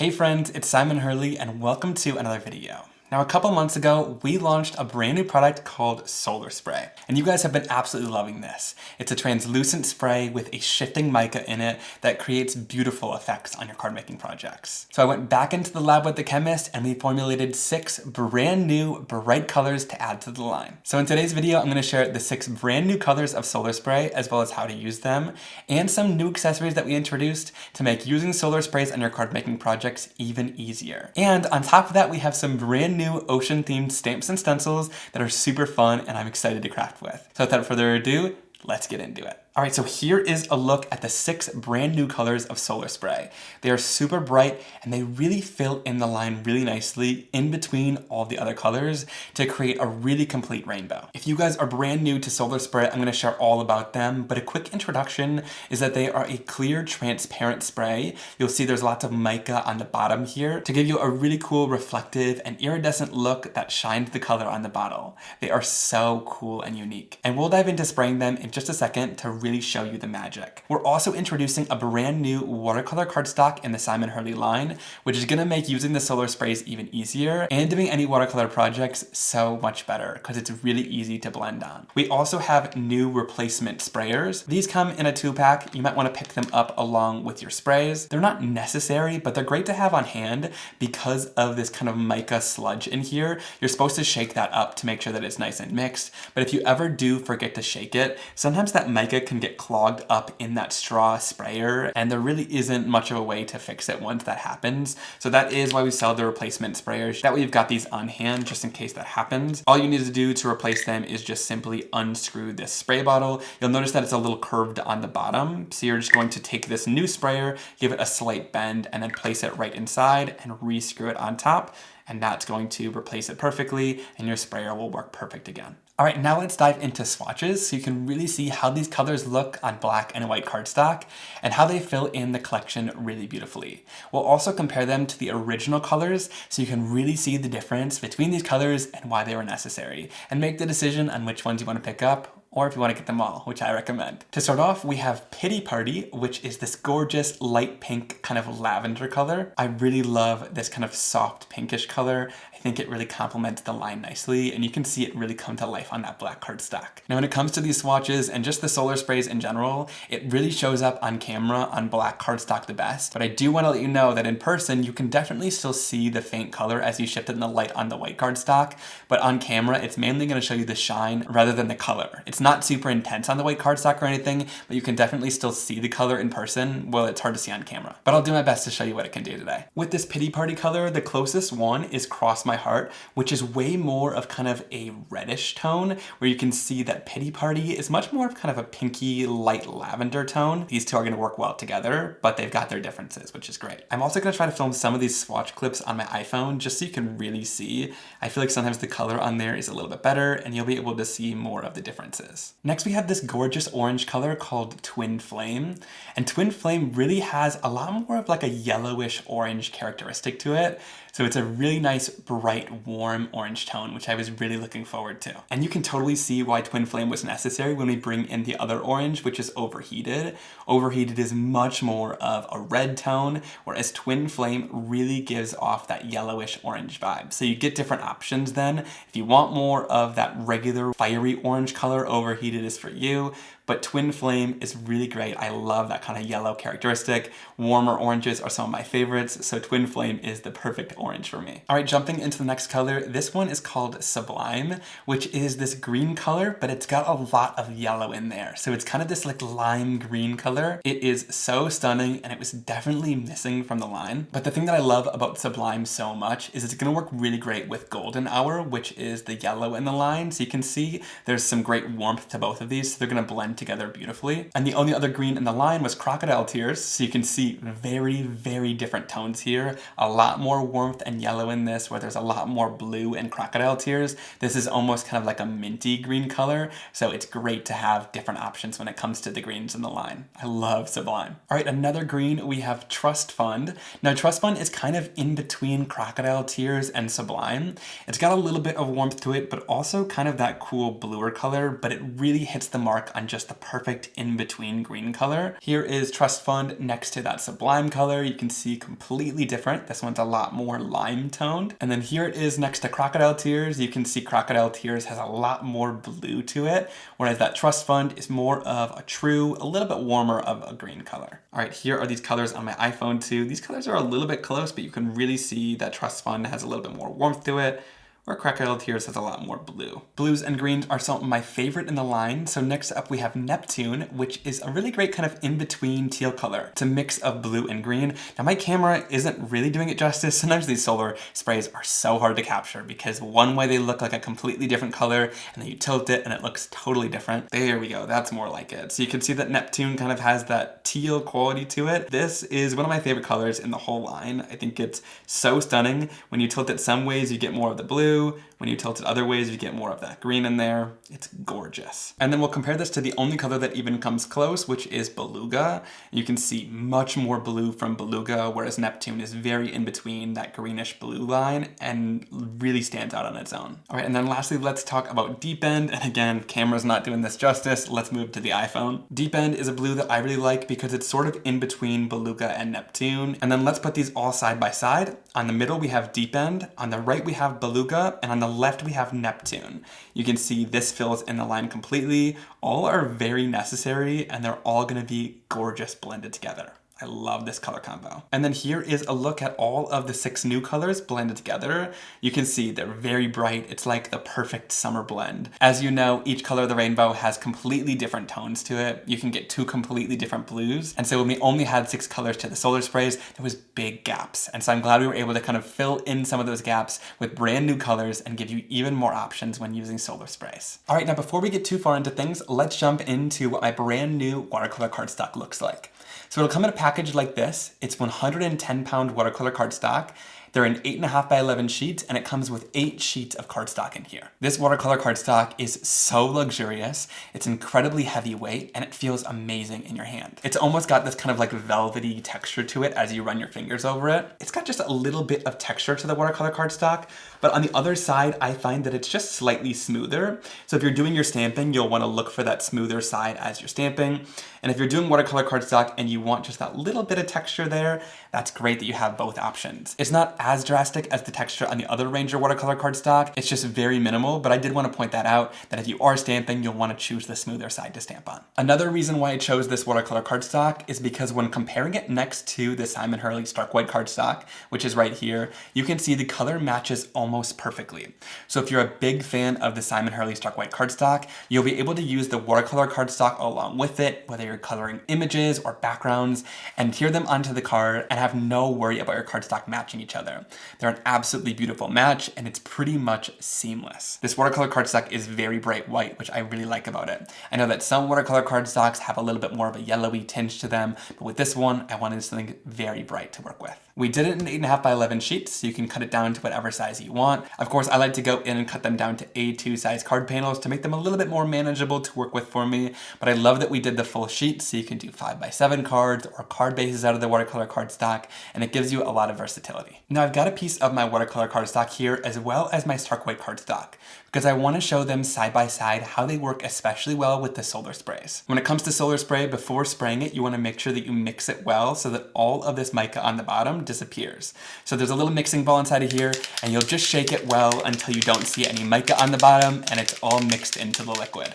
Hey friends, it's Simon Hurley and welcome to another video. Now a couple months ago, we launched a brand new product called Solar Spray, and you guys have been absolutely loving this. It's a translucent spray with a shifting mica in it that creates beautiful effects on your card making projects. So I went back into the lab with the chemist and we formulated 6 brand new bright colors to add to the line. So in today's video, I'm going to share the 6 brand new colors of Solar Spray as well as how to use them and some new accessories that we introduced to make using solar sprays on your card making projects even easier. And on top of that, we have some brand new ocean themed stamps and stencils that are super fun and I'm excited to craft with. So without further ado, let's get into it. All right, so here is a look at the 6 brand new colors of Solar Spray. They are super bright and they really fill in the line really nicely in between all the other colors to create a really complete rainbow. If you guys are brand new to Solar Spray, I'm gonna share all about them, but a quick introduction is that they are a clear, transparent spray. You'll see there's lots of mica on the bottom here to give you a really cool, reflective, and iridescent look that shines the color on the bottle. They are so cool and unique. And we'll dive into spraying them in just a second to really show you the magic. We're also introducing a brand new watercolor cardstock in the Simon Hurley line, which is gonna make using the solar sprays even easier and doing any watercolor projects so much better because it's really easy to blend on. We also have new replacement sprayers. These come in a 2-pack. You might want to pick them up along with your sprays. They're not necessary, but they're great to have on hand because of this kind of mica sludge in here. You're supposed to shake that up to make sure that it's nice and mixed, but if you ever do forget to shake it, sometimes that mica can get clogged up in that straw sprayer and there really isn't much of a way to fix it once that happens. So that is why we sell the replacement sprayers. That way you've got these on hand just in case that happens. All you need to do to replace them is just simply unscrew this spray bottle. You'll notice that it's a little curved on the bottom. So you're just going to take this new sprayer, give it a slight bend, and then place it right inside and re-screw it on top. And that's going to replace it perfectly and your sprayer will work perfect again. All right, now let's dive into swatches so you can really see how these colors look on black and white cardstock and how they fill in the collection really beautifully. We'll also compare them to the original colors so you can really see the difference between these colors and why they were necessary and make the decision on which ones you want to pick up or if you want to get them all, which I recommend. To start off, we have Pity Party, which is this gorgeous light pink kind of lavender color. I really love this kind of soft pinkish color. I think it really complements the line nicely, and you can see it really come to life on that black cardstock. Now, when it comes to these swatches and just the solar sprays in general, it really shows up on camera on black cardstock the best, but I do want to let you know that in person, you can definitely still see the faint color as you shift it in the light on the white cardstock, but on camera, it's mainly going to show you the shine rather than the color. It's not super intense on the white cardstock or anything, but you can definitely still see the color in person. Well, it's hard to see on camera, but I'll do my best to show you what it can do today. With this Pity Party color, the closest one is Cross My Heart, which is way more of kind of a reddish tone, where you can see that Pity Party is much more of kind of a pinky light lavender tone. These two are going to work well together, but they've got their differences, which is great. I'm also going to try to film some of these swatch clips on my iPhone just so you can really see. I feel like sometimes the color on there is a little bit better and you'll be able to see more of the differences. Next, we have this gorgeous orange color called Twin Flame. And Twin Flame really has a lot more of like a yellowish orange characteristic to it. So it's a really nice, bright, warm orange tone, which I was really looking forward to. And you can totally see why Twin Flame was necessary when we bring in the other orange, which is Overheated. Overheated is much more of a red tone, whereas Twin Flame really gives off that yellowish orange vibe. So you get different options then. If you want more of that regular fiery orange color, Overheated is for you. But Twin Flame is really great. I love that kind of yellow characteristic. Warmer oranges are some of my favorites, so Twin Flame is the perfect orange for me. All right, jumping into the next color, this one is called Sublime, which is this green color, but it's got a lot of yellow in there. So it's kind of this like lime green color. It is so stunning and it was definitely missing from the line. But the thing that I love about Sublime so much is it's gonna work really great with Golden Hour, which is the yellow in the line. So you can see there's some great warmth to both of these. So they're gonna blend together beautifully. And the only other green in the line was Crocodile Tears. So you can see very, very different tones here. A lot more warmth and yellow in this, where there's a lot more blue and Crocodile Tears. This is almost kind of like a minty green color. So it's great to have different options when it comes to the greens in the line. I love Sublime. All right, another green, we have Trust Fund. Now Trust Fund is kind of in between Crocodile Tears and Sublime. It's got a little bit of warmth to it, but also kind of that cool bluer color, but it really hits the mark on just the perfect in-between green color. Here is Trust Fund next to that Sublime color. You can see completely different. This one's a lot more lime toned. And then here it is next to Crocodile Tears. You can see Crocodile Tears has a lot more blue to it, whereas that Trust Fund is more of a true, a little bit warmer of a green color. All right, here are these colors on my iPhone too. These colors are a little bit close, but you can really see that Trust Fund has a little bit more warmth to it, where Crocodile Tears has a lot more blue. Blues and greens are some of my favorite in the line. So next up we have Neptune, which is a really great kind of in-between teal color. It's a mix of blue and green. Now my camera isn't really doing it justice. Sometimes these solar sprays are so hard to capture because one way they look like a completely different color and then you tilt it and it looks totally different. There we go, that's more like it. So you can see that Neptune kind of has that teal quality to it. This is one of my favorite colors in the whole line. I think it's so stunning. When you tilt it some ways, you get more of the blue. When you tilt it other ways, you get more of that green in there. It's gorgeous. And then we'll compare this to the only color that even comes close, which is Beluga. You can see much more blue from Beluga, whereas Neptune is very in between that greenish blue line and really stands out on its own. All right, and then lastly, let's talk about Deep End. And again, camera's not doing this justice. Let's move to the iPhone. Deep End is a blue that I really like because it's sort of in between Beluga and Neptune. And then let's put these all side by side. On the middle, we have Deep End. On the right, we have Beluga. And on the left, we have Neptune. You can see this fills in the line completely. All are very necessary, and they're all gonna be gorgeous blended together. I love this color combo. And then here is a look at all of the 6 new colors blended together. You can see they're very bright. It's like the perfect summer blend. As you know, each color of the rainbow has completely different tones to it. You can get 2 completely different blues. And so when we only had 6 colors to the solar sprays, there was big gaps. And so I'm glad we were able to kind of fill in some of those gaps with brand new colors and give you even more options when using solar sprays. All right, now before we get too far into things, let's jump into what my brand new watercolor cardstock looks like. So it'll come in a package like this. It's 110-pound watercolor cardstock. They're in 8.5 by 11 sheets, and it comes with 8 sheets of cardstock in here. This watercolor cardstock is so luxurious. It's incredibly heavyweight, and it feels amazing in your hand. It's almost got this kind of like velvety texture to it as you run your fingers over it. It's got just a little bit of texture to the watercolor cardstock, but on the other side, I find that it's just slightly smoother. So if you're doing your stamping, you'll want to look for that smoother side as you're stamping. And if you're doing watercolor cardstock and you want just that little bit of texture there, that's great that you have both options. It's not as drastic as the texture on the other Ranger watercolor cardstock. It's just very minimal, but I did want to point that out, that if you are stamping, you'll want to choose the smoother side to stamp on. Another reason why I chose this watercolor cardstock is because when comparing it next to the Simon Hurley Stark White cardstock, which is right here, you can see the color matches almost perfectly. So if you're a big fan of the Simon Hurley Stark White cardstock, you'll be able to use the watercolor cardstock along with it, whether you're coloring images or backgrounds, and adhere them onto the card and have no worry about your cardstock matching each other. They're an absolutely beautiful match, and it's pretty much seamless. This watercolor cardstock is very bright white, which I really like about it. I know that some watercolor cardstocks have a little bit more of a yellowy tinge to them, but with this one, I wanted something very bright to work with. We did it in 8.5 by 11 sheets, so you can cut it down to whatever size you want. Of course, I like to go in and cut them down to A2 size card panels to make them a little bit more manageable to work with for me, but I love that we did the full sheet, so you can do 5 by 7 cards or card bases out of the watercolor cardstock, and it gives you a lot of versatility. Now I've got a piece of my watercolor cardstock here as well as my Stark White cardstock, because I want to show them side by side how they work especially well with the solar sprays. When it comes to solar spray, before spraying it, you want to make sure that you mix it well so that all of this mica on the bottom disappears. So there's a little mixing bowl inside of here, and you'll just shake it well until you don't see any mica on the bottom and it's all mixed into the liquid.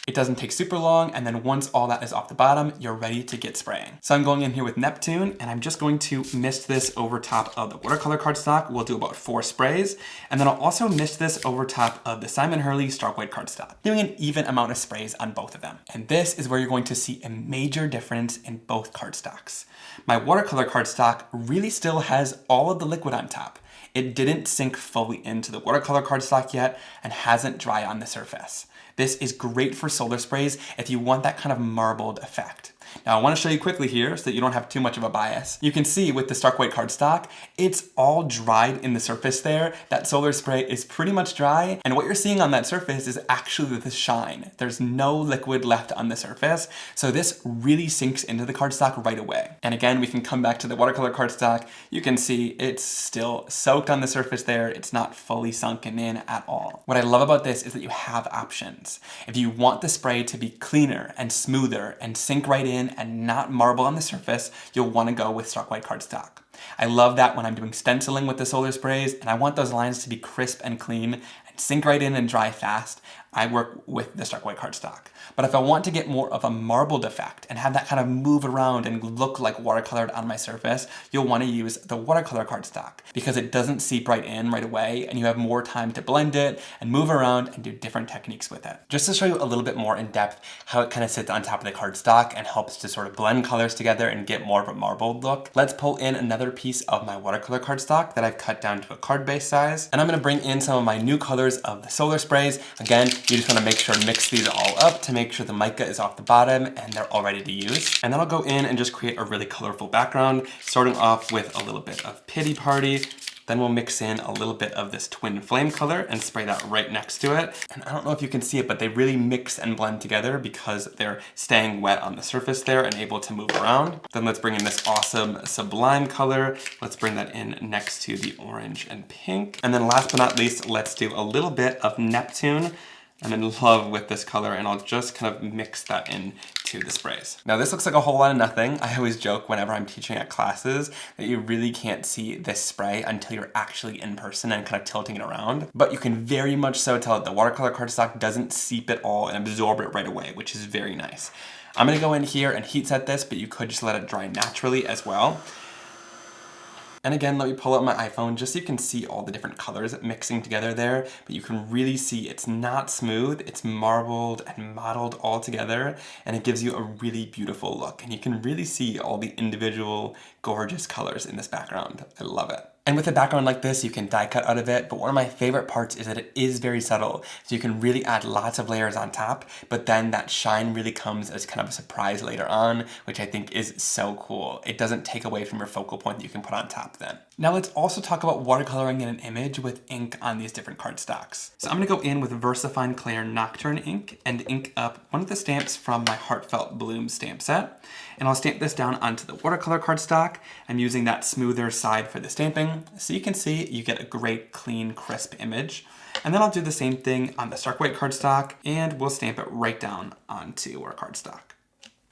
It doesn't take super long, and then once all that is off the bottom, you're ready to get spraying. So I'm going in here with Neptune, and I'm just going to mist this over top of the watercolor cardstock. We'll do about 4 sprays, and then I'll also mist this over top of the Simon Hurley Stark White cardstock, doing an even amount of sprays on both of them. And this is where you're going to see a major difference in both cardstocks. My watercolor cardstock really still has all of the liquid on top. It didn't sink fully into the watercolor cardstock yet and hasn't dried on the surface. This is great for solar sprays if you want that kind of marbled effect. Now I want to show you quickly here so that you don't have too much of a bias. You can see with the stark white cardstock, it's all dried in the surface there. That solar spray is pretty much dry, and what you're seeing on that surface is actually the shine. There's no liquid left on the surface, so this really sinks into the cardstock right away. And again, we can come back to the watercolor cardstock. You can see it's still soaked on the surface there. It's not fully sunken in at all. What I love about this is that you have options. If you want the spray to be cleaner and smoother and sink right in and not marble on the surface, you'll want to go with stark white cardstock. I love that when I'm doing stenciling with the solar sprays and I want those lines to be crisp and clean and sink right in and dry fast, I work with the stark white cardstock. But if I want to get more of a marbled effect and have that kind of move around and look like watercolored on my surface, you'll want to use the watercolor cardstock because it doesn't seep right in right away and you have more time to blend it and move around and do different techniques with it. Just to show you a little bit more in depth how it kind of sits on top of the cardstock and helps to sort of blend colors together and get more of a marbled look, let's pull in another piece of my watercolor cardstock that I've cut down to a card base size. And I'm going to bring in some of my new colors of the solar sprays. Again, you just want to make sure to mix these all up to make sure the mica is off the bottom and they're all ready to use. And then I'll go in and just create a really colorful background, starting off with a little bit of Pity Party. Then we'll mix in a little bit of this Twin Flame color and spray that right next to it. And I don't know if you can see it, but they really mix and blend together because they're staying wet on the surface there and able to move around. Then let's bring in this awesome Sublime color. Let's bring that in next to the orange and pink. And then last but not least, let's do a little bit of Neptune. I'm in love with this color and I'll just kind of mix that into the sprays. Now this looks like a whole lot of nothing. I always joke whenever I'm teaching at classes that you really can't see this spray until you're actually in person and kind of tilting it around. But you can very much so tell that the watercolor cardstock doesn't seep it all and absorb it right away, which is very nice. I'm gonna go in here and heat set this, but you could just let it dry naturally as well. And again, let me pull out my iPhone just so you can see all the different colors mixing together there, but you can really see it's not smooth, it's marbled and mottled all together, and it gives you a really beautiful look. And you can really see all the individual gorgeous colors in this background. I love it. And with a background like this, you can die cut out of it, but one of my favorite parts is that it is very subtle. So you can really add lots of layers on top, but then that shine really comes as kind of a surprise later on, which I think is so cool. It doesn't take away from your focal point that you can put on top then. Now let's also talk about watercoloring in an image with ink on these different cardstocks. So I'm gonna go in with VersaFine Clair Nocturne ink and ink up one of the stamps from my Heartfelt Bloom stamp set. And I'll stamp this down onto the watercolor cardstock. I'm using that smoother side for the stamping. So you can see you get a great, clean, crisp image. And then I'll do the same thing on the stark white cardstock and we'll stamp it right down onto our cardstock.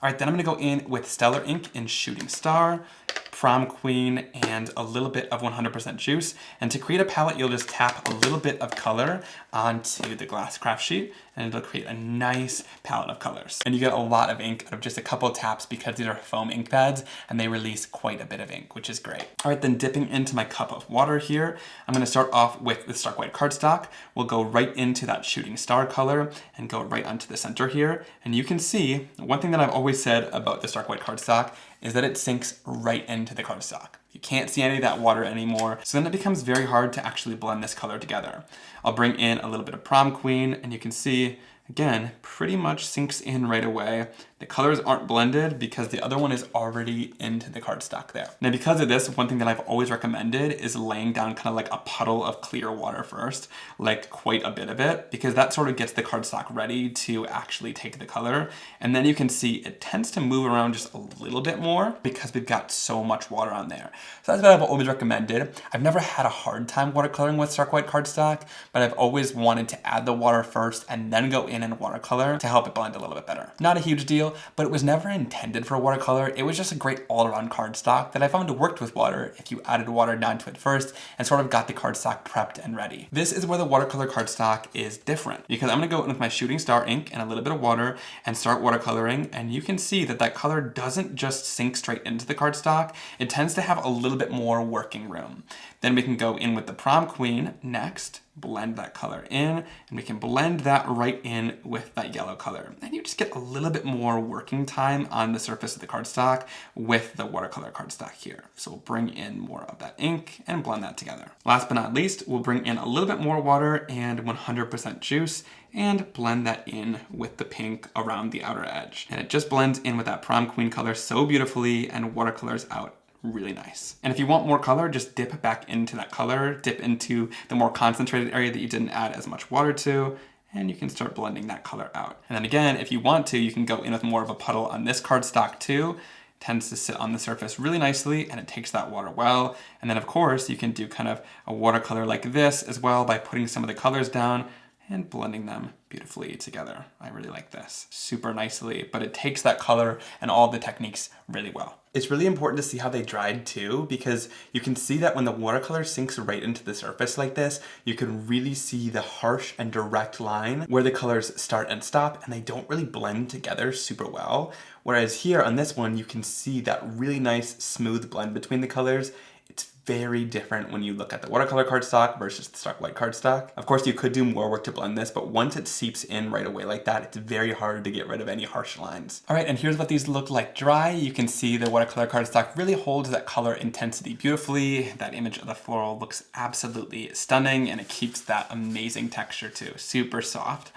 All right, then I'm gonna go in with Stellar ink in Shooting Star, Prom Queen, and a little bit of 100% juice. And to create a palette, you'll just tap a little bit of color onto the glass craft sheet and it'll create a nice palette of colors. And you get a lot of ink out of just a couple of taps because these are foam ink pads and they release quite a bit of ink, which is great. All right, then dipping into my cup of water here, I'm gonna start off with the stark white cardstock. We'll go right into that Shooting Star color and go right onto the center here. And you can see, one thing that I've always said about the stark white cardstock is that it sinks right into the cardstock. You can't see any of that water anymore, so then it becomes very hard to actually blend this color together. I'll bring in a little bit of Prom Queen, and you can see, again, pretty much sinks in right away. The colors aren't blended because the other one is already into the cardstock there. Now because of this, one thing that I've always recommended is laying down kind of like a puddle of clear water first, like quite a bit of it, because that sort of gets the cardstock ready to actually take the color. And then you can see it tends to move around just a little bit more because we've got so much water on there. So that's what I've always recommended. I've never had a hard time watercoloring with stark white cardstock, but I've always wanted to add the water first and then go in and watercolor to help it blend a little bit better. Not a huge deal, but it was never intended for watercolor. It was just a great all-around cardstock that I found worked with water if you added water down to it first and sort of got the cardstock prepped and ready. This is where the watercolor cardstock is different because I'm gonna go in with my Shooting Star ink and a little bit of water and start watercoloring, and you can see that that color doesn't just sink straight into the cardstock. It tends to have a little bit more working room. Then we can go in with the Prom Queen next. blend that color in, and we can blend that right in with that yellow color. And you just get a little bit more working time on the surface of the cardstock with the watercolor cardstock here. So we'll bring in more of that ink and blend that together. Last but not least, we'll bring in a little bit more water and 100% juice and blend that in with the pink around the outer edge. And it just blends in with that prom queen color so beautifully and watercolors out really nice. And if you want more color, just dip back into that color, dip into the more concentrated area that you didn't add as much water to, and you can start blending that color out. And then again, if you want to, you can go in with more of a puddle on this cardstock too. It tends to sit on the surface really nicely and it takes that water well. And then of course, you can do kind of a watercolor like this as well by putting some of the colors down and blending them beautifully together. I really like this super nicely, but it takes that color and all the techniques really well. It's really important to see how they dried too, because you can see that when the watercolor sinks right into the surface like this, you can really see the harsh and direct line where the colors start and stop, and they don't really blend together super well. Whereas here on this one, you can see that really nice smooth blend between the colors. It's very different when you look at the watercolor cardstock versus the stark white cardstock. Of course, you could do more work to blend this, but once it seeps in right away like that, it's very hard to get rid of any harsh lines. All right, and here's what these look like dry. You can see the watercolor cardstock really holds that color intensity beautifully. That image of the floral looks absolutely stunning, and it keeps that amazing texture too, super soft.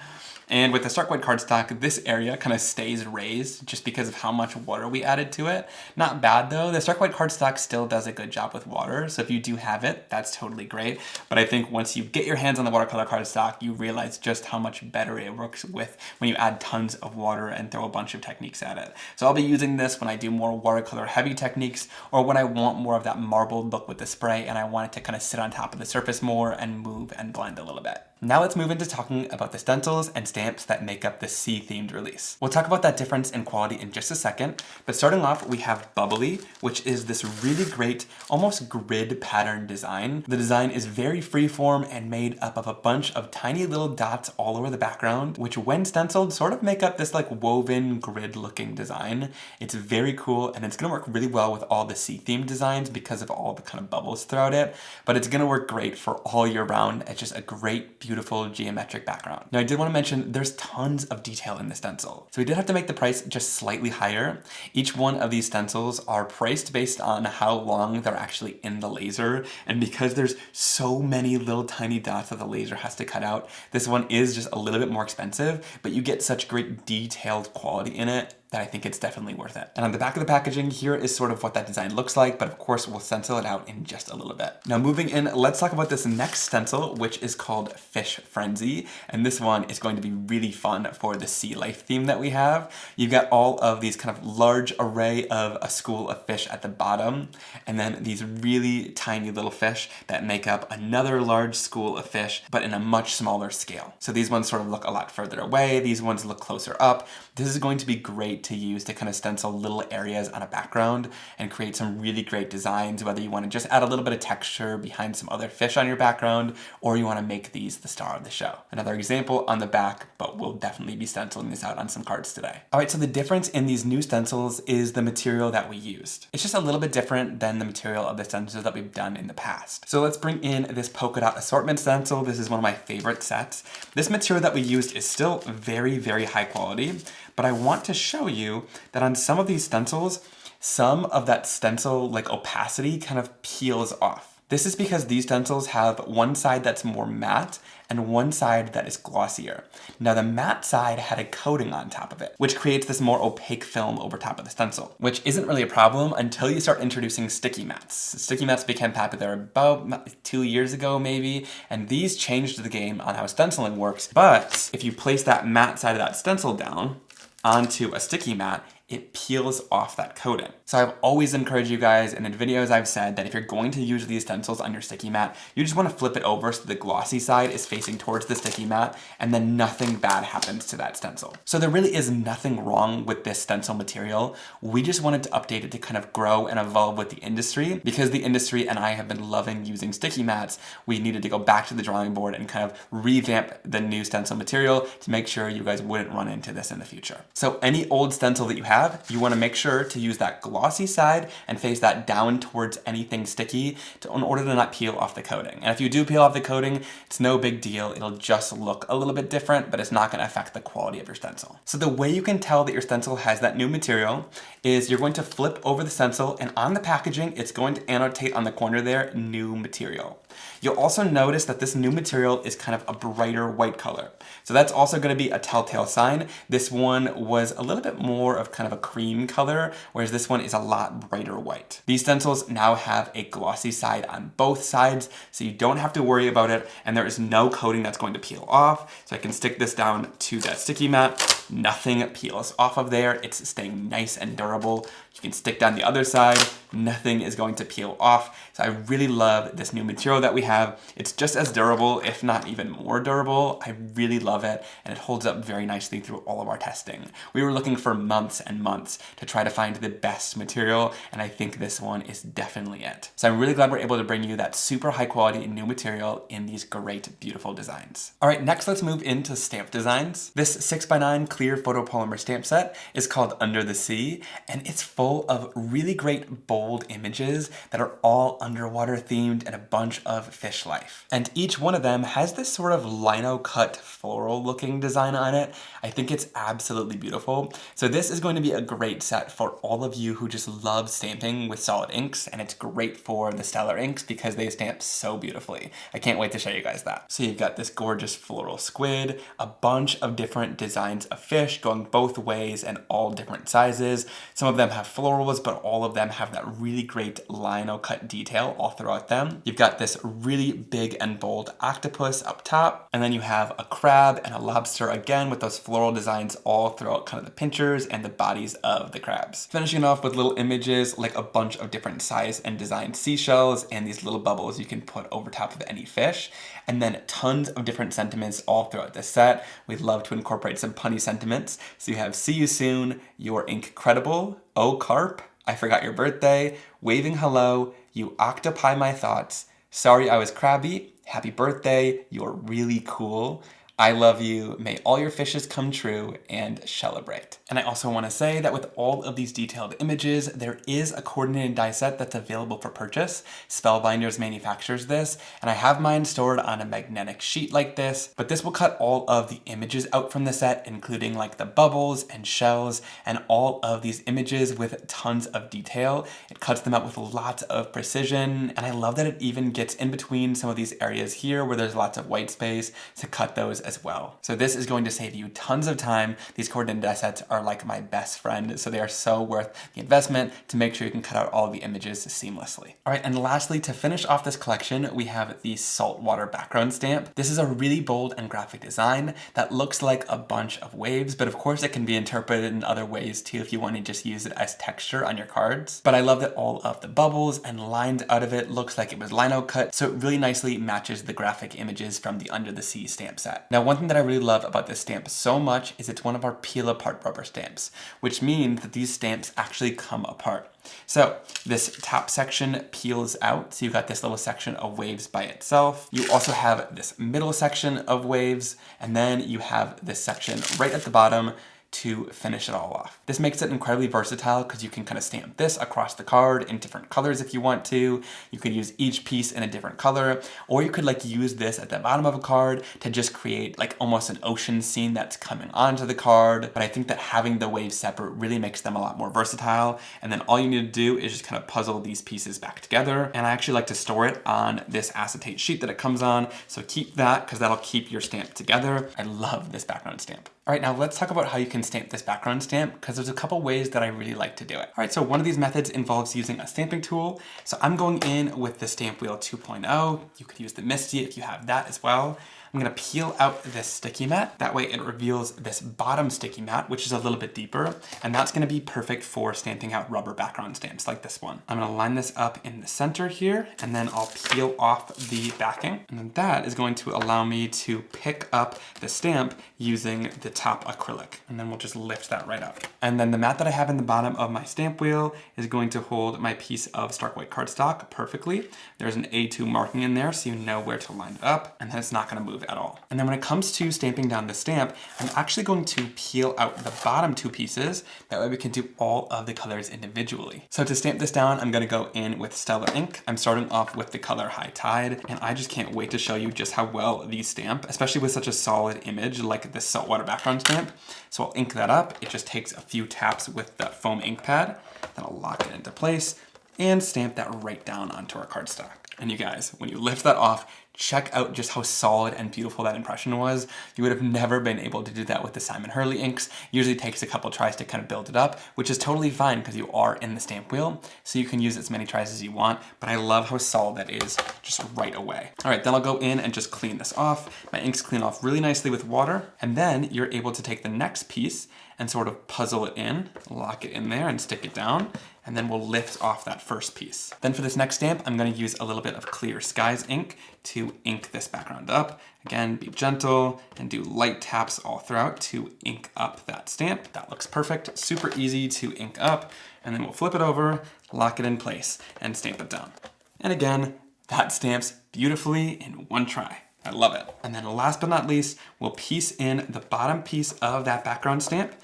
And with the stark white cardstock, this area kind of stays raised just because of how much water we added to it. Not bad though. The stark white cardstock still does a good job with water, so if you do have it, that's totally great. But I think once you get your hands on the watercolor cardstock, you realize just how much better it works with when you add tons of water and throw a bunch of techniques at it. So I'll be using this when I do more watercolor heavy techniques, or when I want more of that marbled look with the spray and I want it to kind of sit on top of the surface more and move and blend a little bit. Now let's move into talking about the stencils and stamps that make up the sea-themed release. We'll talk about that difference in quality in just a second, but starting off, we have Bubbly, which is this really great, almost grid pattern design. The design is very freeform and made up of a bunch of tiny little dots all over the background, which when stenciled sort of make up this like woven grid looking design. It's very cool, and it's gonna work really well with all the sea-themed designs because of all the kind of bubbles throughout it, but it's gonna work great for all year round. It's just a great, beautiful geometric background. Now I did want to mention there's tons of detail in the stencil. So we did have to make the price just slightly higher. Each one of these stencils are priced based on how long they're actually in the laser. And because there's so many little tiny dots that the laser has to cut out, this one is just a little bit more expensive, but you get such great detailed quality in it that I think it's definitely worth it. And on the back of the packaging, here is sort of what that design looks like, but of course we'll stencil it out in just a little bit. Now moving in, let's talk about this next stencil, which is called Fish Frenzy. And this one is going to be really fun for the sea life theme that we have. You've got all of these kind of large array of a school of fish at the bottom, and then these really tiny little fish that make up another large school of fish, but in a much smaller scale. So these ones sort of look a lot further away. These ones look closer up. This is going to be great to use to kind of stencil little areas on a background and create some really great designs, whether you want to just add a little bit of texture behind some other fish on your background, or you want to make these the star of the show. Another example on the back, but we'll definitely be stenciling this out on some cards today. All right, so the difference in these new stencils is the material that we used. It's just a little bit different than the material of the stencils that we've done in the past. So let's bring in this polka dot assortment stencil. This is one of my favorite sets. This material that we used is still very, very high quality, but I want to show you that on some of these stencils, some of that stencil like opacity kind of peels off. This is because these stencils have one side that's more matte and one side that is glossier. Now the matte side had a coating on top of it, which creates this more opaque film over top of the stencil, which isn't really a problem until you start introducing sticky mattes. Sticky mattes became popular about 2 years ago maybe, and these changed the game on how stenciling works. But if you place that matte side of that stencil down onto a sticky matte, it peels off that coating. So I've always encouraged you guys, and in videos I've said that if you're going to use these stencils on your sticky mat, you just want to flip it over so the glossy side is facing towards the sticky mat, and then nothing bad happens to that stencil. So there really is nothing wrong with this stencil material. We just wanted to update it to kind of grow and evolve with the industry. Because the industry and I have been loving using sticky mats, we needed to go back to the drawing board and kind of revamp the new stencil material to make sure you guys wouldn't run into this in the future. So any old stencil that you have have, you want to make sure to use that glossy side and face that down towards anything sticky in order to not peel off the coating. And if you do peel off the coating, it's no big deal. It'll just look a little bit different, but it's not going to affect the quality of your stencil. So the way you can tell that your stencil has that new material is you're going to flip over the stencil, and on the packaging, it's going to annotate on the corner there, new material. You'll also notice that this new material is kind of a brighter white color. So that's also going to be a telltale sign. This one was a little bit more of kind of a cream color, whereas this one is a lot brighter white. These stencils now have a glossy side on both sides, so you don't have to worry about it, and there is no coating that's going to peel off. So I can stick this down to that sticky mat. Nothing peels off of there. It's staying nice and durable. You can stick down the other side. Nothing is going to peel off. So I really love this new material that we have. It's just as durable, if not even more durable. I really love it, and it holds up very nicely through all of our testing. We were looking for months and months to try to find the best material, and I think this one is definitely it. So I'm really glad we're able to bring you that super high quality new material in these great, beautiful designs. All right, next let's move into stamp designs. This 6x9 clear photopolymer stamp set is called Under the Sea, and it's full of really great bold images that are all underwater themed and a bunch of fish life. And each one of them has this sort of lino cut floral looking design on it. I think it's absolutely beautiful. So this is going to be a great set for all of you who just love stamping with solid inks, and it's great for the Stellar inks because they stamp so beautifully. I can't wait to show you guys that. So you've got this gorgeous floral squid, a bunch of different designs of fish going both ways and all different sizes. Some of them have florals, but all of them have that really great lino cut detail all throughout them. You've got this really big and bold octopus up top, and then you have a crab and a lobster again with those floral designs all throughout kind of the pinchers and the bodies of the crabs. Finishing off with little images like a bunch of different size and design seashells and these little bubbles you can put over top of any fish, and then tons of different sentiments all throughout this set. We'd love to incorporate some punny sentiments. So you have see you soon, you're incredible, oh carp, I forgot your birthday, waving hello, you octopi my thoughts, sorry I was crabby, happy birthday, you're really cool, I love you, may all your fishes come true, and celebrate. And I also want to say that with all of these detailed images, there is a coordinated die set that's available for purchase. Spellbinders manufactures this, and I have mine stored on a magnetic sheet like this, but this will cut all of the images out from the set, including like the bubbles and shells and all of these images with tons of detail. It cuts them out with lots of precision, and I love that it even gets in between some of these areas here where there's lots of white space to cut those as well. So this is going to save you tons of time. These coordinated die sets are like my best friend, so they are so worth the investment to make sure you can cut out all of the images seamlessly. All right, and lastly, to finish off this collection, we have the saltwater background stamp. This is a really bold and graphic design that looks like a bunch of waves, but of course it can be interpreted in other ways too if you want to just use it as texture on your cards. But I love that all of the bubbles and lines out of it looks like it was lino cut, so it really nicely matches the graphic images from the Under the Sea stamp set. Now, one thing that I really love about this stamp so much is it's one of our peel apart rubber stamps, which means that these stamps actually come apart. So this top section peels out, so you've got this little section of waves by itself. You also have this middle section of waves, and then you have this section right at the bottom to finish it all off. This makes it incredibly versatile because you can kind of stamp this across the card in different colors if you want to. You could use each piece in a different color, or you could like use this at the bottom of a card to just create like almost an ocean scene that's coming onto the card. But I think that having the waves separate really makes them a lot more versatile. And then all you need to do is just kind of puzzle these pieces back together. And I actually like to store it on this acetate sheet that it comes on. So keep that because that'll keep your stamp together. I love this background stamp. All right, now let's talk about how you can stamp this background stamp because there's a couple ways that I really like to do it. All right, so one of these methods involves using a stamping tool. So I'm going in with the Stampwheel 2.0. You could use the Misty if you have that as well. I'm gonna peel out this sticky mat. That way it reveals this bottom sticky mat, which is a little bit deeper, and that's gonna be perfect for stamping out rubber background stamps like this one. I'm gonna line this up in the center here, and then I'll peel off the backing. And then that is going to allow me to pick up the stamp using the top acrylic. And then we'll just lift that right up. And then the mat that I have in the bottom of my stamp wheel is going to hold my piece of stark white cardstock perfectly. There's an A2 marking in there so you know where to line it up, and then it's not gonna move look at all. And then when it comes to stamping down the stamp, I'm actually going to peel out the bottom two pieces. That way we can do all of the colors individually. So to stamp this down, I'm gonna go in with Stellar ink. I'm starting off with the color High Tide, and I just can't wait to show you just how well these stamp, especially with such a solid image like this saltwater background stamp. So I'll ink that up. It just takes a few taps with that foam ink pad. Then I'll lock it into place and stamp that right down onto our cardstock. And you guys, when you lift that off, check out just how solid and beautiful that impression was. You would have never been able to do that with the Simon Hurley inks. Usually takes a couple tries to kind of build it up, which is totally fine because you are in the stamp wheel, so you can use as many tries as you want, but I love how solid that is just right away. All right, then I'll go in and just clean this off. My inks clean off really nicely with water, and then you're able to take the next piece and sort of puzzle it in, lock it in there and stick it down, and then we'll lift off that first piece. Then for this next stamp, I'm gonna use a little bit of Clear Skies ink to ink this background up. Again, be gentle and do light taps all throughout to ink up that stamp. That looks perfect, super easy to ink up, and then we'll flip it over, lock it in place, and stamp it down. And again, that stamps beautifully in one try. I love it. And then last but not least, we'll piece in the bottom piece of that background stamp,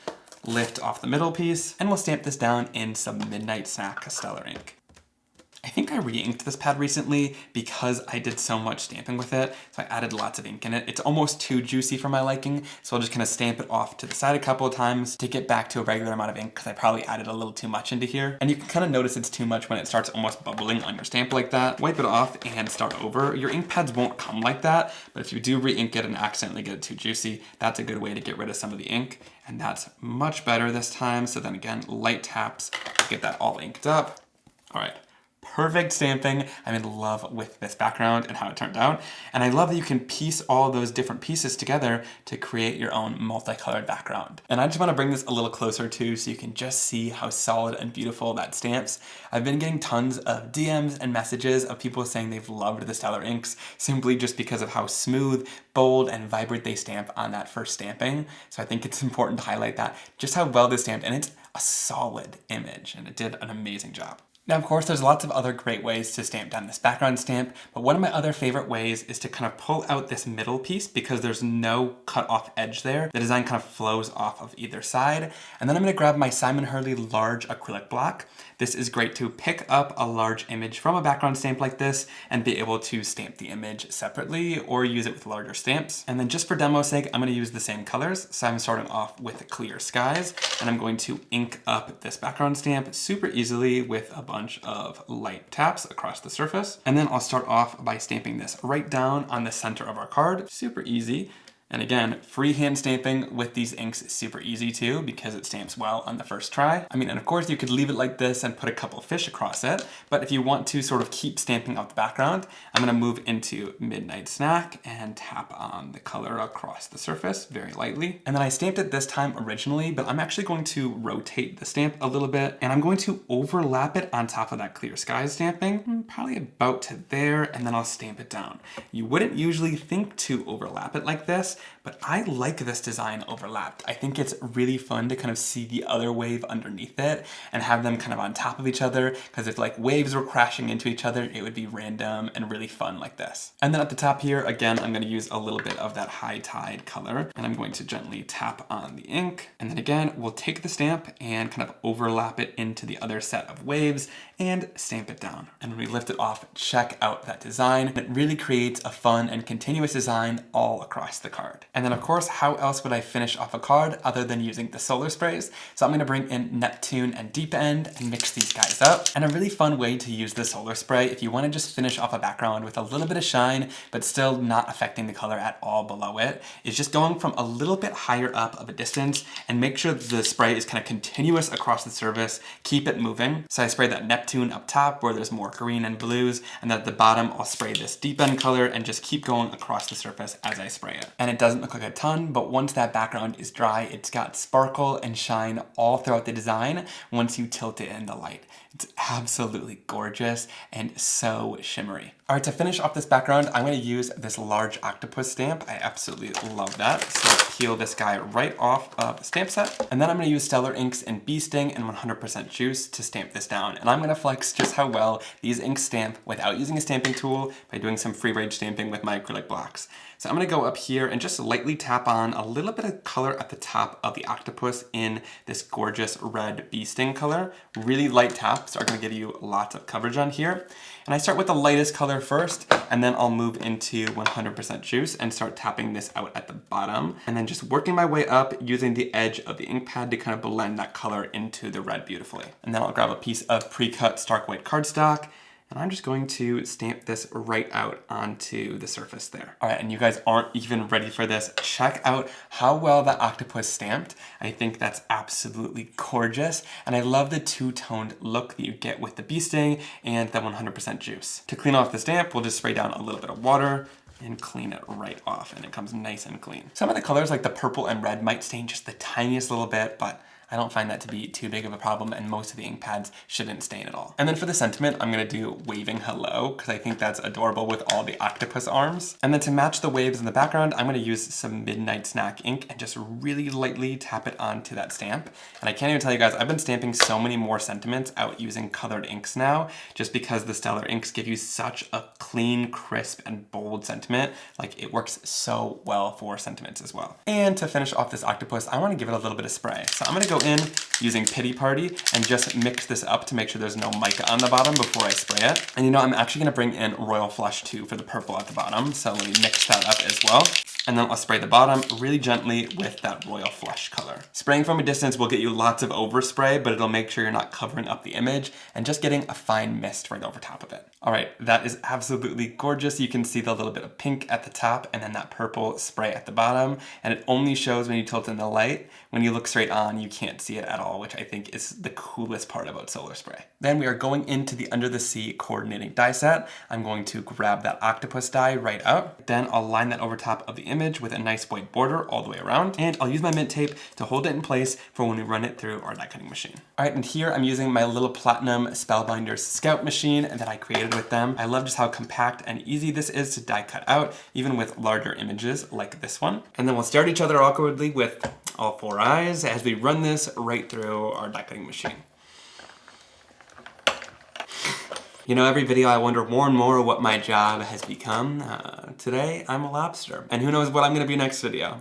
lift off the middle piece, and we'll stamp this down in some Midnight Snack Stellar ink. I think I re-inked this pad recently because I did so much stamping with it, so I added lots of ink in it. It's almost too juicy for my liking, so I'll just kind of stamp it off to the side a couple of times to get back to a regular amount of ink because I probably added a little too much into here. And you can kind of notice it's too much when it starts almost bubbling on your stamp like that. Wipe it off and start over. Your ink pads won't come like that, but if you do re-ink it and accidentally get it too juicy, that's a good way to get rid of some of the ink. And that's much better this time. So then again, light taps to get that all inked up. All right. Perfect stamping. I'm in love with this background and how it turned out. And I love that you can piece all those different pieces together to create your own multicolored background. And I just want to bring this a little closer too so you can just see how solid and beautiful that stamps. I've been getting tons of DMs and messages of people saying they've loved the Stellar inks simply just because of how smooth, bold, and vibrant they stamp on that first stamping. So I think it's important to highlight that, just how well they stamped, and it's a solid image and it did an amazing job. Now, of course, there's lots of other great ways to stamp down this background stamp, but one of my other favorite ways is to kind of pull out this middle piece because there's no cut off edge there. The design kind of flows off of either side. And then I'm gonna grab my Simon Hurley large acrylic block. This is great to pick up a large image from a background stamp like this and be able to stamp the image separately or use it with larger stamps. And then just for demo's sake, I'm gonna use the same colors. So I'm starting off with Clear Skies, and I'm going to ink up this background stamp super easily with a bunch of light taps across the surface. And then I'll start off by stamping this right down on the center of our card. Super easy. And again, freehand stamping with these inks is super easy too because it stamps well on the first try. I mean, and of course you could leave it like this and put a couple fish across it, but if you want to sort of keep stamping up the background, I'm gonna move into Midnight Snack and tap on the color across the surface very lightly. And then I stamped it this time originally, but I'm actually going to rotate the stamp a little bit and I'm going to overlap it on top of that Clear Skies stamping, probably about to there, and then I'll stamp it down. You wouldn't usually think to overlap it like this, but I like this design overlapped. I think it's really fun to kind of see the other wave underneath it and have them kind of on top of each other, because if like waves were crashing into each other, it would be random and really fun like this. And then at the top here, again, I'm going to use a little bit of that High Tide color, and I'm going to gently tap on the ink. And then again, we'll take the stamp and kind of overlap it into the other set of waves and stamp it down. And when we lift it off, check out that design. It really creates a fun and continuous design all across the card. And then of course, how else would I finish off a card other than using the solar sprays? So I'm gonna bring in Neptune and Deep End and mix these guys up. And a really fun way to use the solar spray, if you wanna just finish off a background with a little bit of shine, but still not affecting the color at all below it, is just going from a little bit higher up of a distance and make sure that the spray is kind of continuous across the surface, keep it moving. So I spray that Neptune up top where there's more green and blues, and then at the bottom, I'll spray this Deep End color and just keep going across the surface as I spray it. And it doesn't look like a ton, but once that background is dry, it's got sparkle and shine all throughout the design once you tilt it in the light. It's absolutely gorgeous and so shimmery. All right, to finish off this background, I'm gonna use this large octopus stamp. I absolutely love that. So let's peel this guy right off of the stamp set. And then I'm gonna use Stellar Inks and Bee Sting and 100% Juice to stamp this down. And I'm gonna flex just how well these inks stamp without using a stamping tool by doing some free range stamping with my acrylic blocks. So I'm gonna go up here and just lightly tap on a little bit of color at the top of the octopus in this gorgeous red Bee Sting color. Really light taps are gonna give you lots of coverage on here. And I start with the lightest color first, and then I'll move into 100% Juice and start tapping this out at the bottom. And then just working my way up using the edge of the ink pad to kind of blend that color into the red beautifully. And then I'll grab a piece of pre-cut stark white cardstock, and I'm just going to stamp this right out onto the surface there. All right, and you guys aren't even ready for this. Check out how well the octopus stamped. I think that's absolutely gorgeous. And I love the two-toned look that you get with the Bee Sting and the 100% Juice. To clean off the stamp, we'll just spray down a little bit of water and clean it right off, and it comes nice and clean. Some of the colors like the purple and red might stain just the tiniest little bit, but I don't find that to be too big of a problem, and most of the ink pads shouldn't stain at all. And then for the sentiment, I'm gonna do waving hello, because I think that's adorable with all the octopus arms. And then to match the waves in the background, I'm gonna use some Midnight Snack ink and just really lightly tap it onto that stamp. And I can't even tell you guys, I've been stamping so many more sentiments out using colored inks now, just because the Stellar inks give you such a clean, crisp, and bold sentiment. Like, it works so well for sentiments as well. And to finish off this octopus, I wanna give it a little bit of spray. So I'm gonna go in using Pity Party and just mix this up to make sure there's no mica on the bottom before I spray it. And you know, I'm actually gonna bring in Royal Flush too for the purple at the bottom. So let me mix that up as well. And then I'll spray the bottom really gently with that Royal Flush color. Spraying from a distance will get you lots of overspray, but it'll make sure you're not covering up the image and just getting a fine mist right over top of it. All right, that is absolutely gorgeous. You can see the little bit of pink at the top and then that purple spray at the bottom. And it only shows when you tilt in the light. When you look straight on, you can't see it at all, which I think is the coolest part about Solar Spray. Then we are going into the Under the Sea coordinating die set. I'm going to grab that octopus die right out. Then I'll line that over top of the image with a nice white border all the way around. And I'll use my mint tape to hold it in place for when we run it through our die cutting machine. All right, and here I'm using my little platinum Spellbinders Scout machine that I created with them. I love just how compact and easy this is to die cut out, even with larger images like this one. And then we'll stare at each other awkwardly with all four eyes as we run this right through our die cutting machine. You know, every video I wonder more and more what my job has become. Today, I'm a lobster. And who knows what I'm gonna be next video.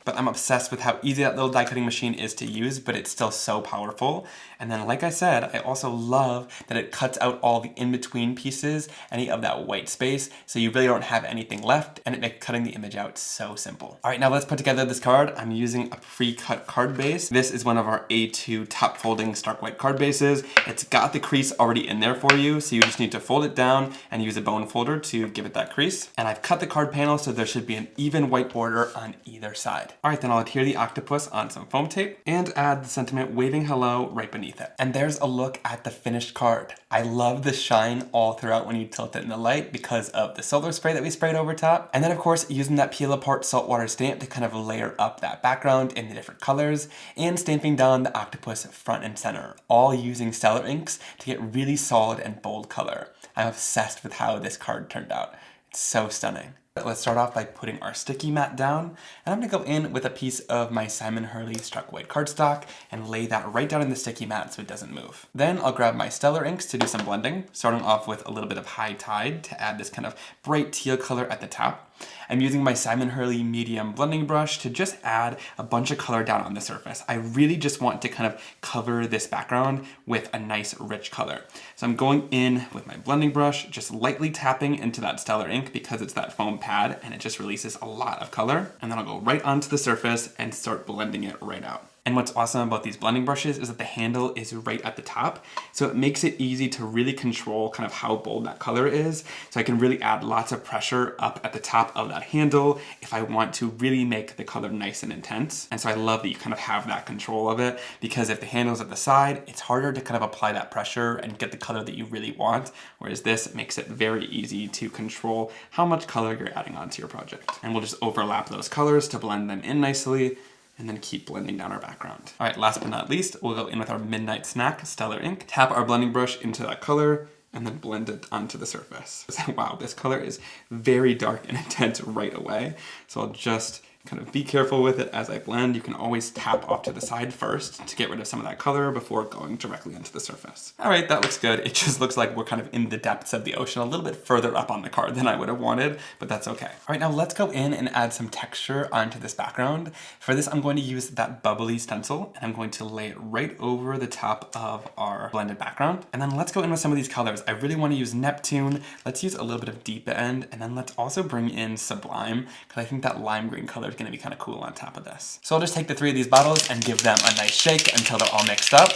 But I'm obsessed with how easy that little die cutting machine is to use, but it's still so powerful. And then, like I said, I also love that it cuts out all the in-between pieces, any of that white space, so you really don't have anything left, and it makes cutting the image out so simple. All right, now let's put together this card. I'm using a pre-cut card base. This is one of our A2 top folding stark white card bases. It's got the crease already in there for you, so you just need to fold it down and use a bone folder to give it that crease. And I've cut the card panel so there should be an even white border on either side. All right, then I'll adhere the octopus on some foam tape and add the sentiment waving hello right beneath it. And there's a look at the finished card. I love the shine all throughout when you tilt it in the light because of the Solar Spray that we sprayed over top. And then of course, using that peel apart saltwater stamp to kind of layer up that background in the different colors and stamping down the octopus front and center, all using Stellar inks to get really solid and bold color. I'm obsessed with how this card turned out. It's so stunning. Let's start off by putting our sticky mat down, and I'm gonna go in with a piece of my Simon Hurley struck white cardstock and lay that right down in the sticky mat so it doesn't move. Then I'll grab my Stellar inks to do some blending, starting off with a little bit of High Tide to add this kind of bright teal color at the top. I'm using my Simon Hurley medium blending brush to just add a bunch of color down on the surface. I really just want to kind of cover this background with a nice rich color. So I'm going in with my blending brush, just lightly tapping into that Stellar ink because it's that foam pad and it just releases a lot of color. And then I'll go right onto the surface and start blending it right out. And what's awesome about these blending brushes is that the handle is right at the top. So it makes it easy to really control kind of how bold that color is. So I can really add lots of pressure up at the top of that handle if I want to really make the color nice and intense. And so I love that you kind of have that control of it, because if the handle's at the side, it's harder to kind of apply that pressure and get the color that you really want. Whereas this makes it very easy to control how much color you're adding onto your project. And we'll just overlap those colors to blend them in nicely, and then keep blending down our background. All right, last but not least, we'll go in with our Midnight Snack Stellar ink, tap our blending brush into that color, and then blend it onto the surface. Wow, this color is very dark and intense right away. So I'll just kind of be careful with it as I blend. You can always tap off to the side first to get rid of some of that color before going directly onto the surface. All right, that looks good. It just looks like we're kind of in the depths of the ocean, a little bit further up on the card than I would have wanted, but that's okay. All right, now let's go in and add some texture onto this background. For this, I'm going to use that bubbly stencil, and I'm going to lay it right over the top of our blended background. And then let's go in with some of these colors. I really want to use Neptune. Let's use a little bit of Deep End, and then let's also bring in Sublime, because I think that lime green color is going to be kind of cool on top of this. So I'll just take the 3 of these bottles and give them a nice shake until they're all mixed up.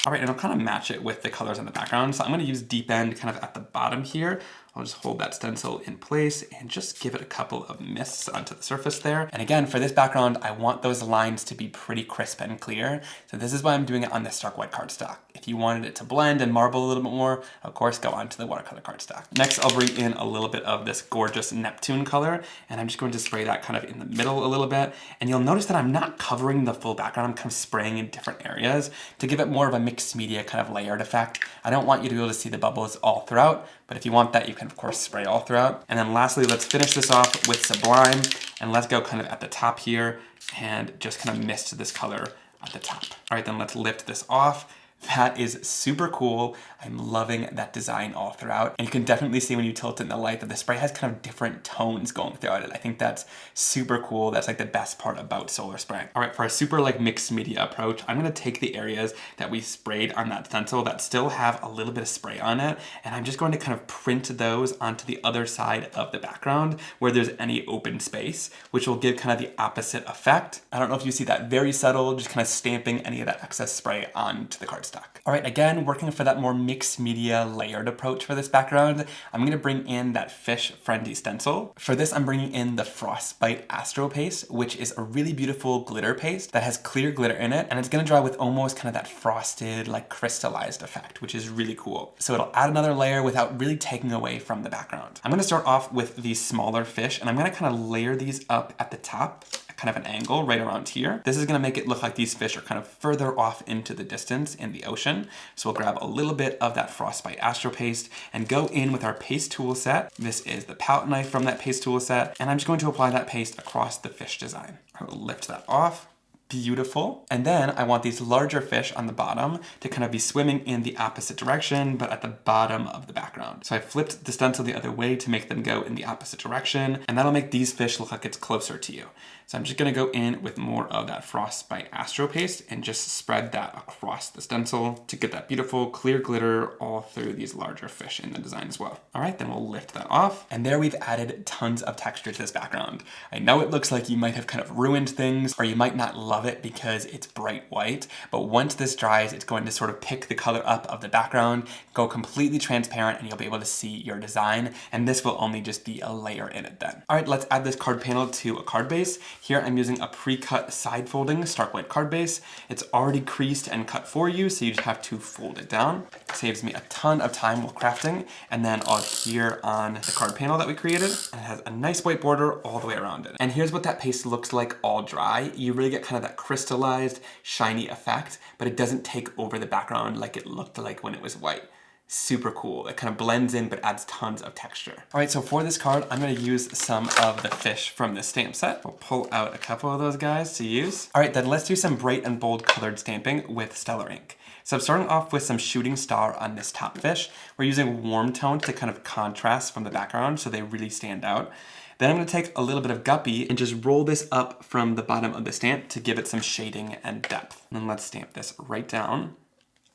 All right, and I'll kind of match it with the colors on the background. So I'm going to use Deep End kind of at the bottom here. I'll just hold that stencil in place and just give it a couple of mists onto the surface there. And again, for this background, I want those lines to be pretty crisp and clear. So this is why I'm doing it on this stark white cardstock. If you wanted it to blend and marble a little bit more, of course, go on to the watercolor cardstock. Next, I'll bring in a little bit of this gorgeous Neptune color, and I'm just going to spray that kind of in the middle a little bit. And you'll notice that I'm not covering the full background. I'm kind of spraying in different areas to give it more of a mixed media kind of layered effect. I don't want you to be able to see the bubbles all throughout, but if you want that, you can of course spray all throughout. And then lastly, let's finish this off with Sublime, and let's go kind of at the top here and just kind of mist this color at the top. All right, then let's lift this off. That is super cool. I'm loving that design all throughout. And you can definitely see when you tilt it in the light that the spray has kind of different tones going throughout it. I think that's super cool. That's like the best part about solar spray. All right, for a super like mixed media approach, I'm gonna take the areas that we sprayed on that stencil that still have a little bit of spray on it, and I'm just going to kind of print those onto the other side of the background where there's any open space, which will give kind of the opposite effect. I don't know if you see that, very subtle, just kind of stamping any of that excess spray onto the cardstock. All right, again, working for that more mixed media layered approach for this background, I'm gonna bring in that Fish Friendly stencil. For this, I'm bringing in the Frostbite Astro paste, which is a really beautiful glitter paste that has clear glitter in it, and it's gonna dry with almost kind of that frosted, like crystallized effect, which is really cool. So it'll add another layer without really taking away from the background. I'm gonna start off with these smaller fish, and I'm gonna kind of layer these up at the top, kind of an angle right around here. This is gonna make it look like these fish are kind of further off into the distance in the ocean. So we'll grab a little bit of that Frostbite Astro paste and go in with our paste tool set. This is the palette knife from that paste tool set, and I'm just going to apply that paste across the fish design. I will lift that off. Beautiful. And then I want these larger fish on the bottom to kind of be swimming in the opposite direction, but at the bottom of the background. So I flipped the stencil the other way to make them go in the opposite direction, and that'll make these fish look like it's closer to you. So I'm just gonna go in with more of that Frostbite Astro paste and just spread that across the stencil to get that beautiful clear glitter all through these larger fish in the design as well. All right, then we'll lift that off. And there we've added tons of texture to this background. I know it looks like you might have kind of ruined things, or you might not love it because it's bright white, but once this dries, it's going to sort of pick the color up of the background, go completely transparent, and you'll be able to see your design, and this will only just be a layer in it then. All right, let's add this card panel to a card base. Here I'm using a pre-cut side folding stark white card base. It's already creased and cut for you, so you just have to fold it down. It saves me a ton of time while crafting, and then I'll adhere on the card panel that we created, and it has a nice white border all the way around it. And here's what that paste looks like all dry. You really get kind of that crystallized, shiny effect, but it doesn't take over the background like it looked like when it was white. Super cool. It kind of blends in but adds tons of texture. All right, so for this card, I'm gonna use some of the fish from this stamp set. We'll pull out a couple of those guys to use. All right, then let's do some bright and bold colored stamping with Stellar ink. So I'm starting off with some shooting star on this top fish. We're using warm tone to kind of contrast from the background so they really stand out. Then I'm gonna take a little bit of guppy and just roll this up from the bottom of the stamp to give it some shading and depth. And then let's stamp this right down.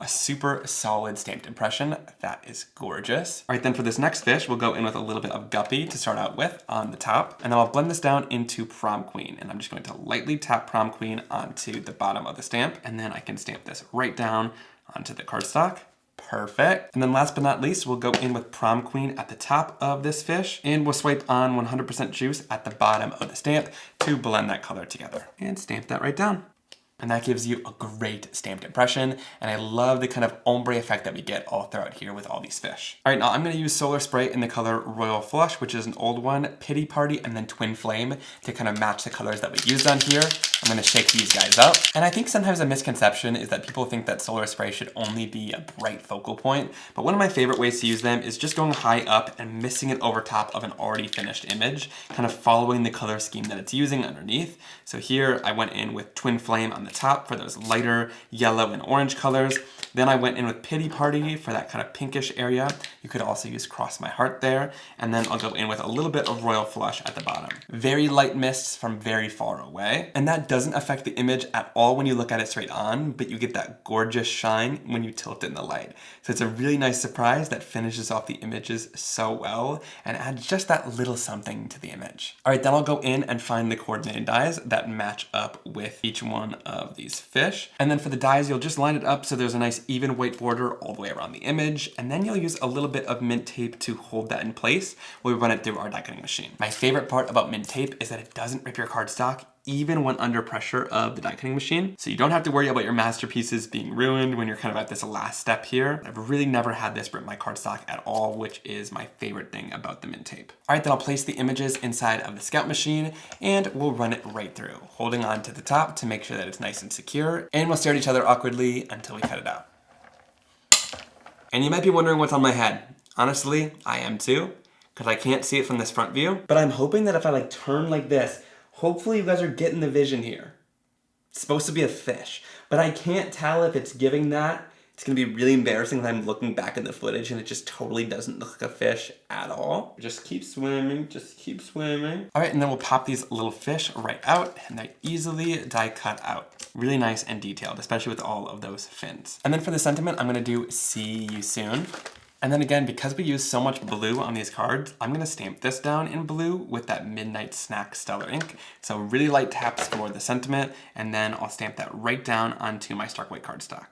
A super solid stamped impression. That is gorgeous. All right, then for this next fish, we'll go in with a little bit of guppy to start out with on the top. And then I'll blend this down into Prom Queen. And I'm just going to lightly tap Prom Queen onto the bottom of the stamp. And then I can stamp this right down onto the cardstock. Perfect. And then last but not least, we'll go in with Prom Queen at the top of this fish, and we'll swipe on 100% juice at the bottom of the stamp to blend that color together. And stamp that right down. And that gives you a great stamped impression. And I love the kind of ombre effect that we get all throughout here with all these fish. All right, now I'm gonna use Solar Spray in the color Royal Flush, which is an old one, Pity Party, and then Twin Flame to kind of match the colors that we used on here. I'm gonna shake these guys up. And I think sometimes a misconception is that people think that Solar Spray should only be a bright focal point. But one of my favorite ways to use them is just going high up and missing it over top of an already finished image, kind of following the color scheme that it's using underneath. So here I went in with Twin Flame on the top for those lighter yellow and orange colors. Then I went in with Pity Party for that kind of pinkish area. You could also use Cross My Heart there. And then I'll go in with a little bit of Royal Flush at the bottom. Very light mists from very far away. And that doesn't affect the image at all when you look at it straight on, but you get that gorgeous shine when you tilt it in the light. So it's a really nice surprise that finishes off the images so well and adds just that little something to the image. All right, then I'll go in and find the coordinated dies that match up with each one of these fish. And then for the dies, you'll just line it up so there's a nice even white border all the way around the image. And then you'll use a little bit of mint tape to hold that in place while we run it through our die cutting machine. My favorite part about mint tape is that it doesn't rip your cardstock even when under pressure of the die cutting machine. So you don't have to worry about your masterpieces being ruined when you're kind of at this last step here. I've really never had this rip my cardstock at all, which is my favorite thing about the mint tape. All right, then I'll place the images inside of the scout machine and we'll run it right through, holding on to the top to make sure that it's nice and secure. And we'll stare at each other awkwardly until we cut it out. And you might be wondering what's on my head. Honestly, I am too, because I can't see it from this front view. But I'm hoping that if I like turn like this, hopefully you guys are getting the vision here. It's supposed to be a fish, but I can't tell if it's giving that. It's gonna be really embarrassing when I'm looking back at the footage and it just totally doesn't look like a fish at all. Just keep swimming, just keep swimming. All right, and then we'll pop these little fish right out and they're easily die cut out. Really nice and detailed, especially with all of those fins. And then for the sentiment, I'm gonna do see you soon. And then again, because we use so much blue on these cards, I'm gonna stamp this down in blue with that Midnight Snack Stellar ink. So really light taps for the sentiment, and then I'll stamp that right down onto my stark white cardstock.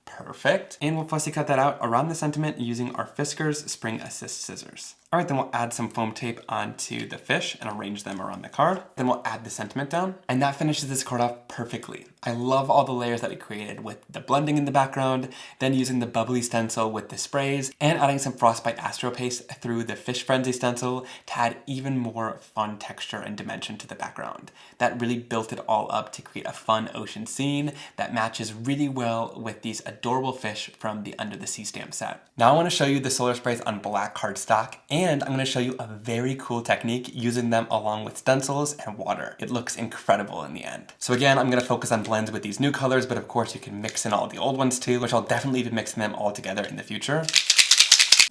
Perfect. And we'll fussy cut that out around the sentiment using our Fiskars Spring Assist scissors. All right, then we'll add some foam tape onto the fish and arrange them around the card. Then we'll add the sentiment down, and that finishes this card off perfectly. I love all the layers that we created with the blending in the background, then using the bubbly stencil with the sprays, and adding some Frostbite Astro paste through the Fish Frenzy stencil to add even more fun texture and dimension to the background. That really built it all up to create a fun ocean scene that matches really well with these adorable fish from the Under the Sea stamp set. Now I want to show you the solar sprays on black cardstock, and I'm going to show you a very cool technique using them along with stencils and water. It looks incredible in the end. So again, I'm going to focus on blends with these new colors, but of course you can mix in all the old ones too, which I'll definitely be mixing them all together in the future.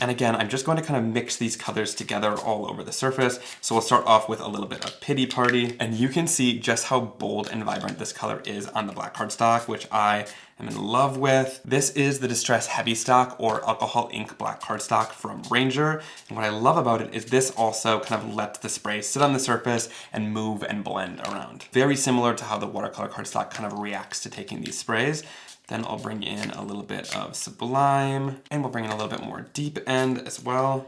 And again, I'm just going to kind of mix these colors together all over the surface. So we'll start off with a little bit of Pity Party, and you can see just how bold and vibrant this color is on the black cardstock, which I am in love with. This is the Distress Heavy Stock or Alcohol Ink black cardstock from Ranger. And what I love about it is this also kind of lets the spray sit on the surface and move and blend around. Very similar to how the watercolor cardstock kind of reacts to taking these sprays. Then I'll bring in a little bit of Sublime, and we'll bring in a little bit more Deep End as well.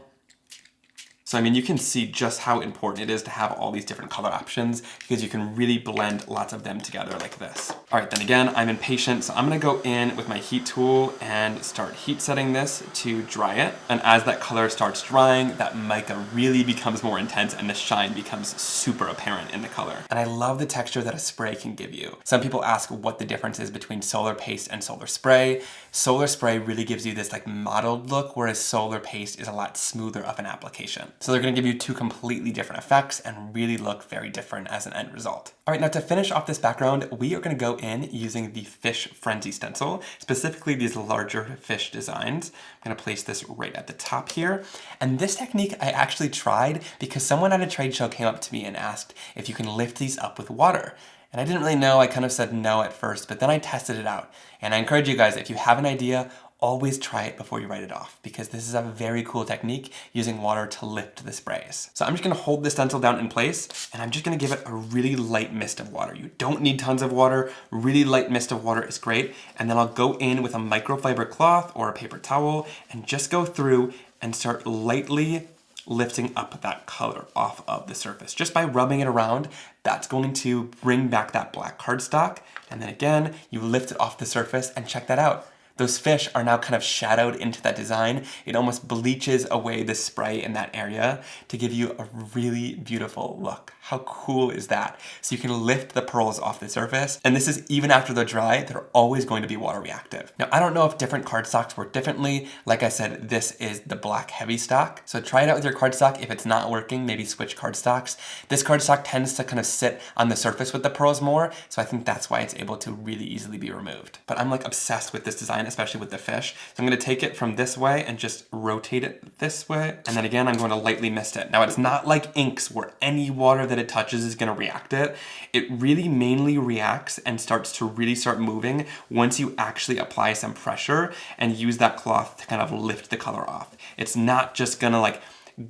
So I mean, you can see just how important it is to have all these different color options because you can really blend lots of them together like this. All right, then again, I'm impatient, so I'm gonna go in with my heat tool and start heat setting this to dry it. And as that color starts drying, that mica really becomes more intense and the shine becomes super apparent in the color. And I love the texture that a spray can give you. Some people ask what the difference is between solar paste and solar spray. Solar spray really gives you this like mottled look, whereas solar paste is a lot smoother of an application. So they're gonna give you two completely different effects and really look very different as an end result. All right, now to finish off this background, we are gonna go in using the Fish Frenzy stencil, specifically these larger fish designs. I'm gonna place this right at the top here. And this technique I actually tried because someone at a trade show came up to me and asked if you can lift these up with water. And I didn't really know, I kind of said no at first, but then I tested it out. And I encourage you guys, if you have an idea, always try it before you write it off because this is a very cool technique using water to lift the sprays. So I'm just gonna hold the stencil down in place and I'm just gonna give it a really light mist of water. You don't need tons of water, really light mist of water is great. And then I'll go in with a microfiber cloth or a paper towel and just go through and start lightly lifting up that color off of the surface. Just by rubbing it around, that's going to bring back that black cardstock. And then again, you lift it off the surface and check that out. Those fish are now kind of shadowed into that design. It almost bleaches away the spray in that area to give you a really beautiful look. How cool is that? So you can lift the pearls off the surface, and this is even after they're dry, they're always going to be water reactive. Now, I don't know if different cardstocks work differently. Like I said, this is the black heavy stock. So try it out with your cardstock. If it's not working, maybe switch cardstocks. This cardstock tends to kind of sit on the surface with the pearls more, so I think that's why it's able to really easily be removed. But I'm like obsessed with this design, especially with the fish. So I'm gonna take it from this way and just rotate it this way. And then again, I'm going to lightly mist it. Now it's not like inks where any water that it touches is gonna react it. It really mainly reacts and starts to really start moving once you actually apply some pressure and use that cloth to kind of lift the color off. It's not just gonna like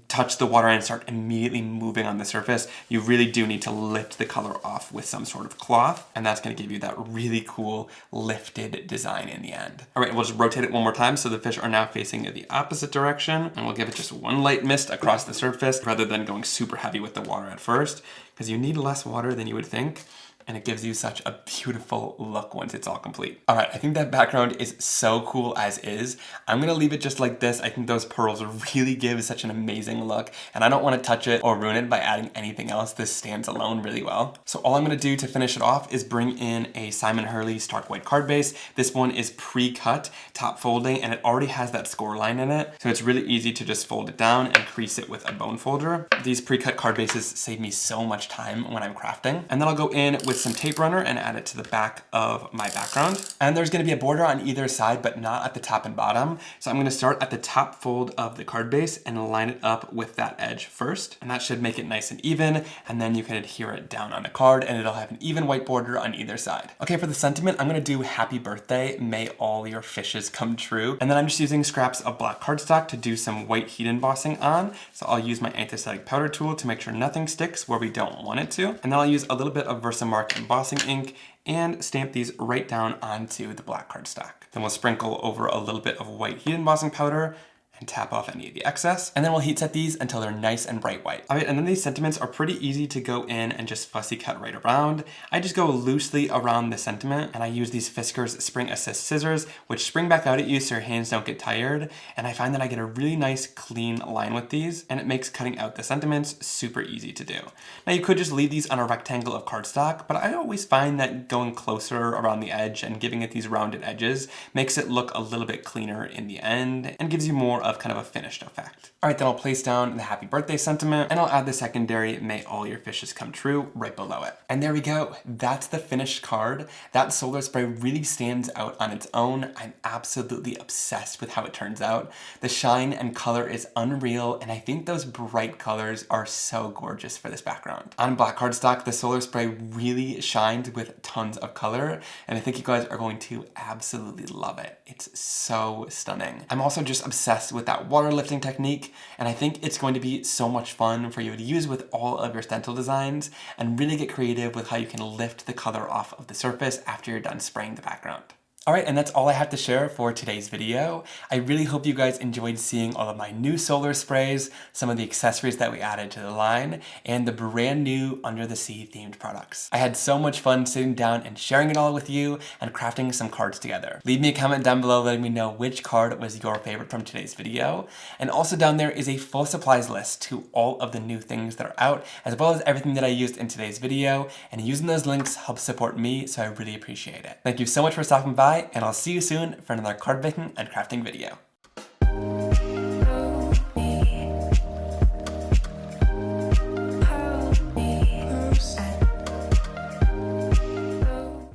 touch the water and start immediately moving on the surface. You really do need to lift the color off with some sort of cloth, and that's gonna give you that really cool lifted design in the end. All right, we'll just rotate it one more time so the fish are now facing the opposite direction, and we'll give it just one light mist across the surface rather than going super heavy with the water at first, because you need less water than you would think. And it gives you such a beautiful look once it's all complete. All right, I think that background is so cool as is. I'm gonna leave it just like this. I think those pearls really give such an amazing look, and I don't wanna touch it or ruin it by adding anything else. This stands alone really well. So all I'm gonna do to finish it off is bring in a Simon Hurley stark white card base. This one is pre-cut, top folding, and it already has that score line in it. So it's really easy to just fold it down and crease it with a bone folder. These pre-cut card bases save me so much time when I'm crafting. And then I'll go in with some tape runner and add it to the back of my background. And there's gonna be a border on either side, but not at the top and bottom. So I'm gonna start at the top fold of the card base and line it up with that edge first. And that should make it nice and even. And then you can adhere it down on the card and it'll have an even white border on either side. Okay, for the sentiment, I'm gonna do happy birthday, may all your fishes come true. And then I'm just using scraps of black cardstock to do some white heat embossing on. So I'll use my anti-static powder tool to make sure nothing sticks where we don't want it to. And then I'll use a little bit of Versamark embossing ink and stamp these right down onto the black cardstock. Then we'll sprinkle over a little bit of white heat embossing powder and tap off any of the excess. And then we'll heat set these until they're nice and bright white. All right, and then these sentiments are pretty easy to go in and just fussy cut right around. I just go loosely around the sentiment, and I use these Fiskars Spring Assist scissors, which spring back out at you so your hands don't get tired. And I find that I get a really nice clean line with these, and it makes cutting out the sentiments super easy to do. Now you could just leave these on a rectangle of cardstock, but I always find that going closer around the edge and giving it these rounded edges makes it look a little bit cleaner in the end and gives you more of kind of a finished effect. All right, then I'll place down the happy birthday sentiment and I'll add the secondary may all your fishes come true right below it. And there we go. That's the finished card. That solar spray really stands out on its own. I'm absolutely obsessed with how it turns out. The shine and color is unreal, and I think those bright colors are so gorgeous for this background. On black cardstock, the solar spray really shines with tons of color, and I think you guys are going to absolutely love it. It's so stunning. I'm also just obsessed with that water lifting technique, and I think it's going to be so much fun for you to use with all of your stencil designs and really get creative with how you can lift the color off of the surface after you're done spraying the background. All right, and that's all I have to share for today's video. I really hope you guys enjoyed seeing all of my new solar sprays, some of the accessories that we added to the line, and the brand new Under the Sea themed products. I had so much fun sitting down and sharing it all with you and crafting some cards together. Leave me a comment down below letting me know which card was your favorite from today's video. And also down there is a full supplies list to all of the new things that are out, as well as everything that I used in today's video, and using those links helps support me, so I really appreciate it. Thank you so much for stopping by, and I'll see you soon for another card making and crafting video.